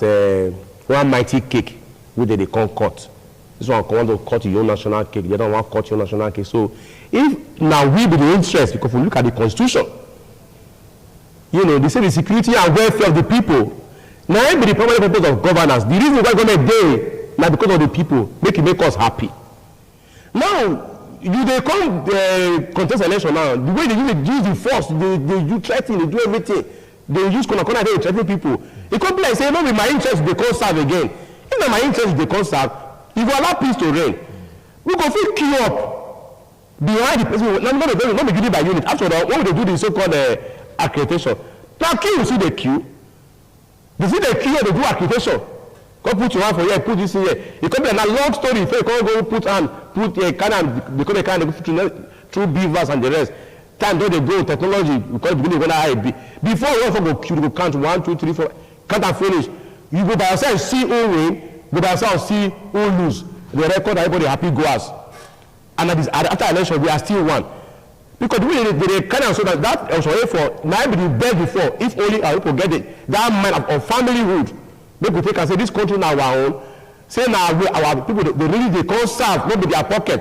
one mighty cake, which they can't cut. This one want to cut your national cake, the other one want to cut your national cake. So if now we be the interest, because if we look at the constitution, you know, they say the security and welfare of the people. Now it be the primary purpose of governance. The reason why government dey now because of the people, make us happy. Now, they come contest election now. The way they use the force, they threaten, they do everything. They use corner, they threaten people. It could be like saying, no, with my interest, they can't serve again. If not my interest, they can't serve. If you allow peace to reign, we go feel queue up behind the person. Not be given by unit. After all, when they do the so-called accreditation, now queue, you see the queue. They see the queue, they do accreditation. Go put your hand for here, put this in here. It could be a long story. If you can't go put a can because they can't go through beavers and the rest. Time don't they go technology because beginning when I be before you go queue, you go count 1, 2, 3, 4, count and finish. You go by yourself, see who win, go by yourself, see who lose. The record everybody happy goers. And after election, we are still one. Because the way they kind of so that also for now be the best before, if only our people get it, that mind of familyhood. They could take and say this country now our own. Say now our people they can't serve, not with their pocket.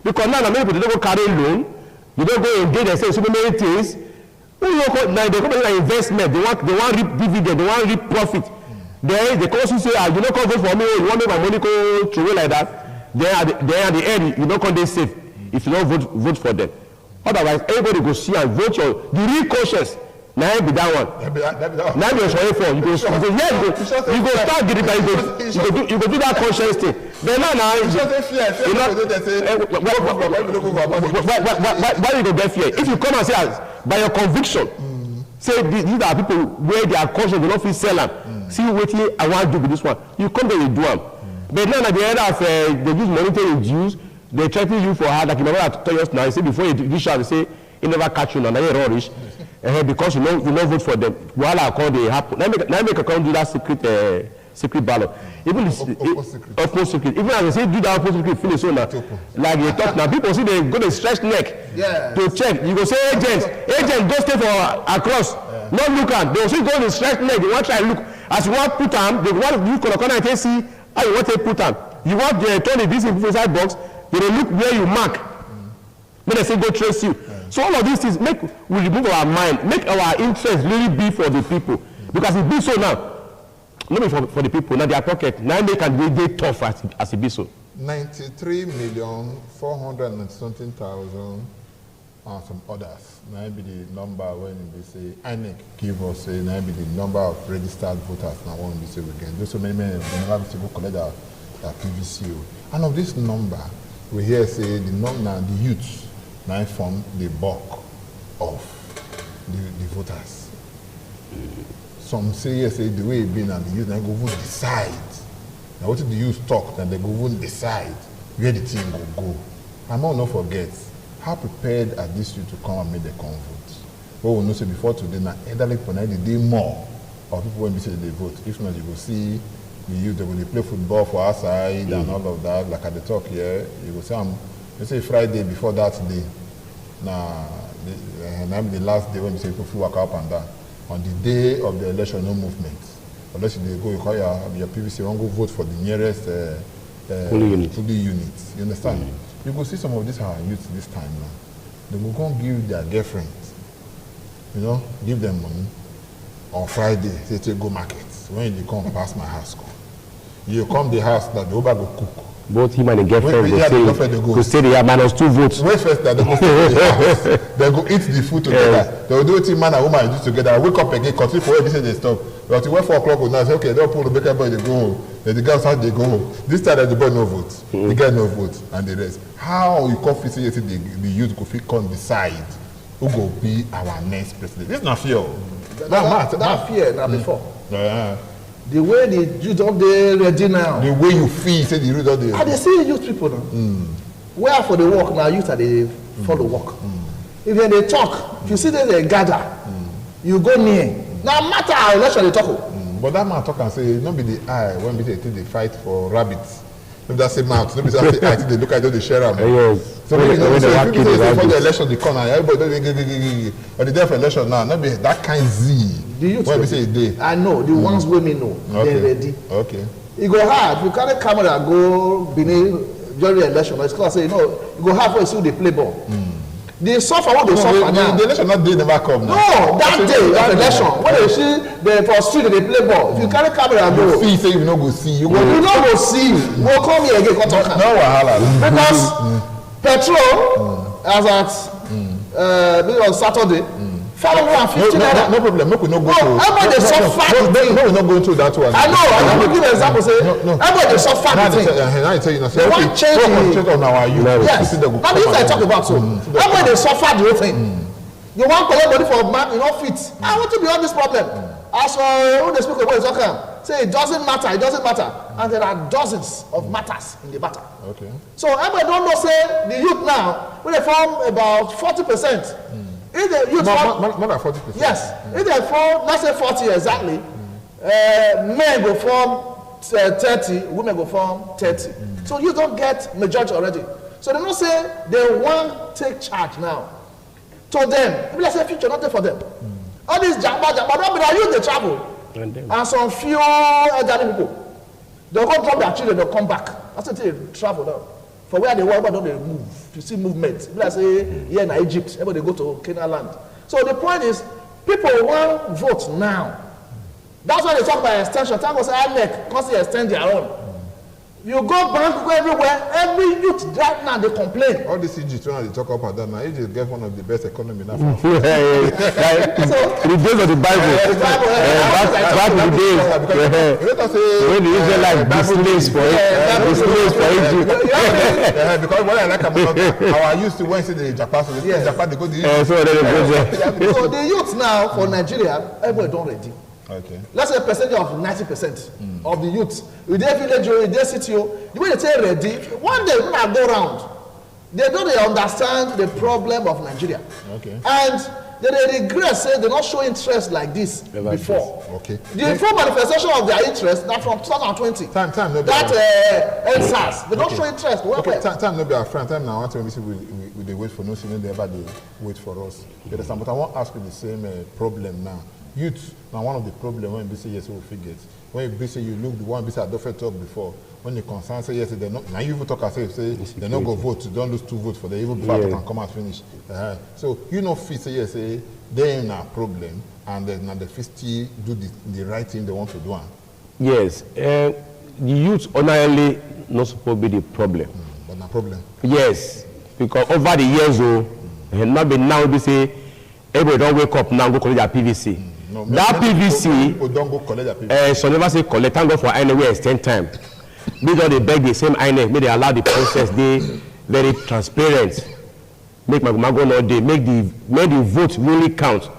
Because now many people they don't go carry loan, they don't go engage and say so many things. Now they come in investment, they want reap dividend, they want reap profit. Then they come say, you don't come vote for me, you want me my money go through like that. Then at the end, you don't come they safe if you don't vote for them. Otherwise, everybody go see and vote the real conscience. Now be that one. Now be sorry for you go start getting that you go do that conscience thing. Then now why you go get fear? If you come and say by your conviction, say these are people where they are conscious, they don't feel sell them. See what I want to do with this one. You come there, you do them. But now at the end of they use monetary dues, they threaten you for hard. Like you remember I told you now. Say before you shall say he never catch you now. Now you're rubbish. Because you don't vote for them. While I call they happen. Now make a come do that secret ballot. Even open secret. Even as they say do that open secret finish so now. Like you talk now, people see they go to stretch neck to check. You go say agent go stay for across. Not look at. They also go to stretch neck. They want try look. As you want put them, they want you corner and can see how you want to put them. You want to turn this inside box. They look where you mark. When they say go trace you. So all of these things we remove our mind, make our interest really be for the people. Because it be so now, not be for the people, now their pocket, now they can be tough as it be so. 93,490,000 and some others. Now be the number when we say INEC give us say now be the number of registered voters now when we say we can do so many they never be able to collect our PVCO. And of this number, we hear say the number the youth now form the bulk of the voters. Some say yes, say the way it been and the youth now go vote decide. Now what if the youth talk and they go vote decide where the team will go? I'm all not forget how prepared are these youth to come and make the come vote. we know say before today, now elderly people now they more of people when we say they vote. If not, you will see the youth, they will play football for outside and all of that, like at the talk here. You will say, you say Friday before that day, now the last day when you say people walk up and down. On the day of the election, no movement. Unless they go, you call your PVC, you won't go vote for the nearest fully units. You understand? You go see some of these our youth this time now. They will go and give their girlfriends, you know, give them money. On Friday, say go market. When you come past my house, you come the house that the Uber go cook. Both him and the girlfriend go stay there -2 votes. Wait first that they go stay the house. They go eat the food together. They will do it man and woman do together. Wake up again, continue for where they say they stop. But when 4 o'clock go now, say okay, they'll pull the baker boy, they go home. Then the girls how they go home. This time the boy no vote. The guy no vote and the rest. How you come say the youth go fit come decide who go be our next president? This is not fear. That fear now before. The way the youth of the ready now. The way you feel, say the youth of the. And they see youth people now. Where for the work now, youth are they for the work. If they talk, if you see that they gather, you go near. Now matter how election they talk. But that man talk and say, not be the eye when they fight for rabbits. If that's a mouth, nobody say eye, they look at the share. Yes. So when for the election, the corner, everybody on the day of election now, not be that kind Z. The youth when we say day. I know the ones women know. Okay. They're ready. Okay. You go hard. You carry camera go beneath during the election. It's called say you go hard for you see they play ball. They suffer what they suffer now. The election not day never come. No, that day of election when they see the for street they play ball. If you carry camera go. You feel say you no go see. You no go see. We'll come here again. No wahala. Because petrol as at on Saturday. 550 naira. No problem. Make we no go to. Everybody dey suffer. No, we not going through that one. I know. I'm going to give an example. Say everybody dey suffer. Now I tell you now. They want change on our youth. Yes. Now this I talk about so. Everybody dey suffer the whole thing. You want collect money for man, you no fit. I want to be all this problem. As for when they speak about it, say it doesn't matter. It doesn't matter. And there are dozens of matters in the matter. Okay. So everybody don't know say the youth now when they form about 40%. If the youth more than 40%. Yes. If they form, let's say 40 exactly, men go form 30, women go form 30. So you don't get majority already. So they don't say they want take charge now. To them, maybe let's say future not there for them. All these jamba, don't be that youth they travel. And some few elderly people, they'll go drop their children, they'll come back. That's the thing, they travel now. For where they work, but don't they move? You see movement. Like say here in Egypt, everybody go to Canaan land. So the point is, people want vote now. That's why they talk about extension. Thank God say INEC, because they extend their own. You go bank, go everywhere. Every youth right now they complain. All this Egypt when they talk about that now, Egypt get one of the best economy now. So the days of the Bible. Back in the days. When the Israelites be slaves for Egypt. Because what I like about our youth to when say the Japan, so Japan they go to Egypt. So the youth now for Nigeria, everybody don't ready. Okay. Let's say a percentage of 90% of the youth. With their village, with their city, the way they say ready, one day when I go around, they don't understand the problem of Nigeria. Okay. And they regret say they not show interest like this before. Okay. The full manifestation of their interest now from 2020. Time no be that NSAS, they don't show interest. Okay. Time no be our friend. Time now I want to we they wait for no sooner they ever they wait for us. You understand? But I want to ask you the same problem now. Youth, now one of the problems when you say yes, we forget. When you say you look the one I don't talk before, when you concern say yes, they not now you even talk and say they not go vote, don't lose 2 votes for them, even before they can come and finish. So you know fit say yes, they ain't a problem and then now the first do the right thing they want to do. Yes. The youth ordinarily not supposed to be the problem. But no problem. Yes. Because over the years and not be now we say everybody don't wake up now and go collect their PVC. No, that PVC, people don't go collect their PVC. So never say collect. Thank God for INEC extend time. Make sure they beg the same INEC. Make they allow the process. They very transparent. Make my go all day. Make the vote really count.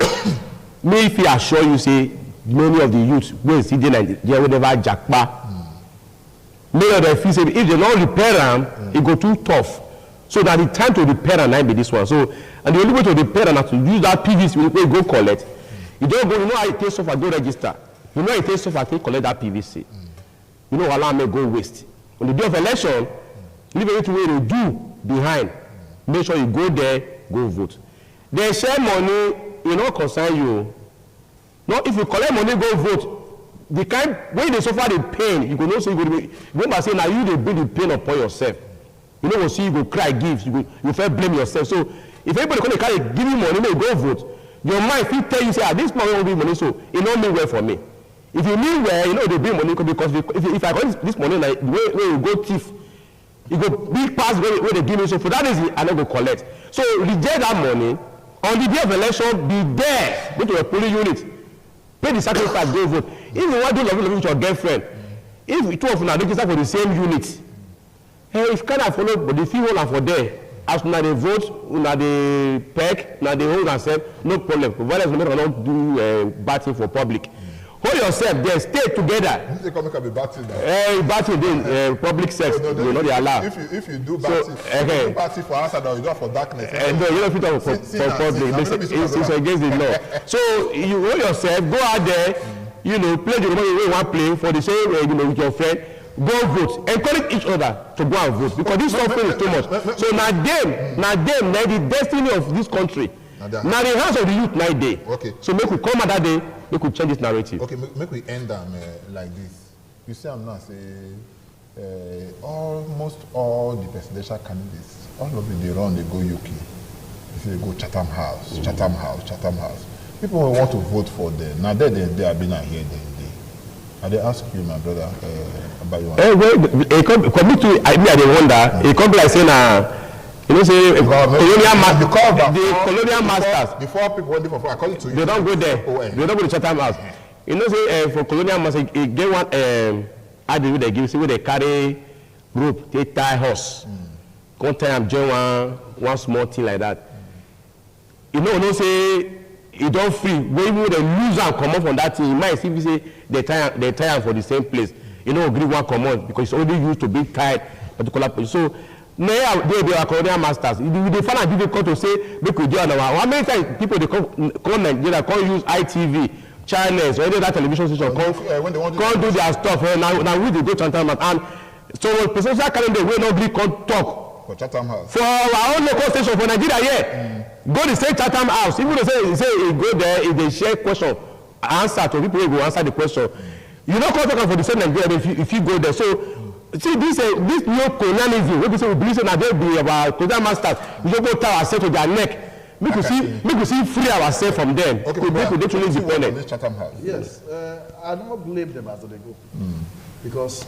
Me if I assure you say many of the youth will see the Nigeria will never jackpa. Many of them feel say if they don't repair them, it go too tough. So that the time to repair and be this one. So And the only way to repair and to use that PVC when you go collect, you don't go, you know how it takes so far, go register. You know how it takes so far to collect that PVC. You know, allow me go waste. On the day of election, leave everything way to do behind. Make sure you go there, go vote. They share money, you know, concern you. No, if you collect money, go vote. The kind when they suffer the pain, you go know say you go remember say now you dey bring the pain upon yourself. You know, see you go cry, give, you first blame yourself. So if everybody come carry give you money, make you go vote. Your mind fit tell you say, this man won't bring money, so it don't mean well for me. If you mean well, you know they bring money because if I got this money like where you go thief, you go big pass where they give me. So for that reason, I don't go collect. So reject that money. On the day of election, be there. Go to your polling unit. Pay the sacrifice, go vote. If you want to do love with your girlfriend, if two of you are registered for the same unit, hey, if you cannot follow, but the few hold for there, as now they vote, now they peg, now they hold themselves, no problem. Provided you don't do bad thing for public. Hold yourself there, stay together. You can be batting. Batting then public sex, you know they allow. If you do batting, you do batting for outside or you do it for darkness. No, you don't fit talk for public. It's against the law. So you hold yourself, go out there, you know, play the money you want to play for the same, you know, with your friend. Go vote. Encourage each other to go and vote because this suffering is too much. So now the destiny of this country. Now the hands of the youth now day. Okay. So make we come at that day. We could change this narrative. Okay, make we end them like this. You see, I'm not say almost all the presidential candidates, all of them they run, they go UK. They say they go Chatham House, Chatham House. People will want to vote for them. Now they have been here. And they ask you, my brother, about your. Come to I wonder. It come like saying you know, say the colonial masters. Before people went for according to you, they don't go there. They don't go to Chatham House. You know, say for colonial masters, they get one idea they give, say where they carry rope, they tie horse. Come time join one small thing like that. You know, say you don't free. When they lose and come up from that thing, you might see say they tie for the same place. You know, agree one common because it's only used to be tied particular place. So. Now they are colonial masters. They find it difficult to say make we do another. How many times people they come Nigeria can't use ITV channels or any other television station can't do their stuff. Now we go Chatham House and so presidential calendar will not be come talk for Chatham House for our own local station for Nigeria here. Go to say Chatham House. Even they say you go there if they share question answer to people who go answer the question. You don't come talk for the same Nigeria if you go there. So. See this new colonialism. We say we believe that they be our colonial masters. We just go tie ourselves to their neck. Make we see free ourselves from them. Okay, we make we truly independent. Yes, I don't blame them as they go, because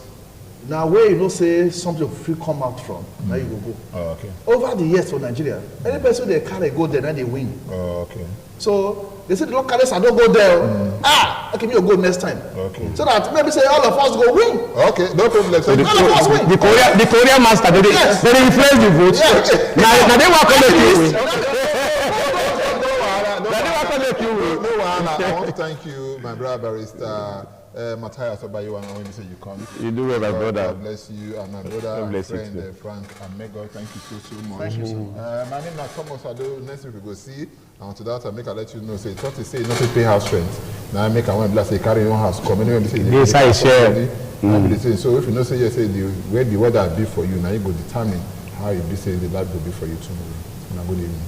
now where you know say something free come out from, now you go. Oh, okay. Over the years for Nigeria, any person they carry go there, now they win. Oh, okay. So they say the local I don't go there. Okay, me go next time. Okay. So that maybe say all of us go win. Okay, no problem. So the Korean master they influence the vote. Yes. Now they want to make you win. I want to thank you, my brother barrister Matthias Obayiwa, when you say you come. You do well, my brother. God bless you, and my brother and friend Frank and Mego. Thank you so much. Thank you, sir. My name is Thomas Ado. Next week we go see. And to that, I make I let you know. Say, it's not to say not to pay house rent. Now I make I want to say carry your house. Come anyway, say this I share. So if you know say yes, say where the weather be for you, now you go determine how you be say the life will be for you tomorrow. And a good evening.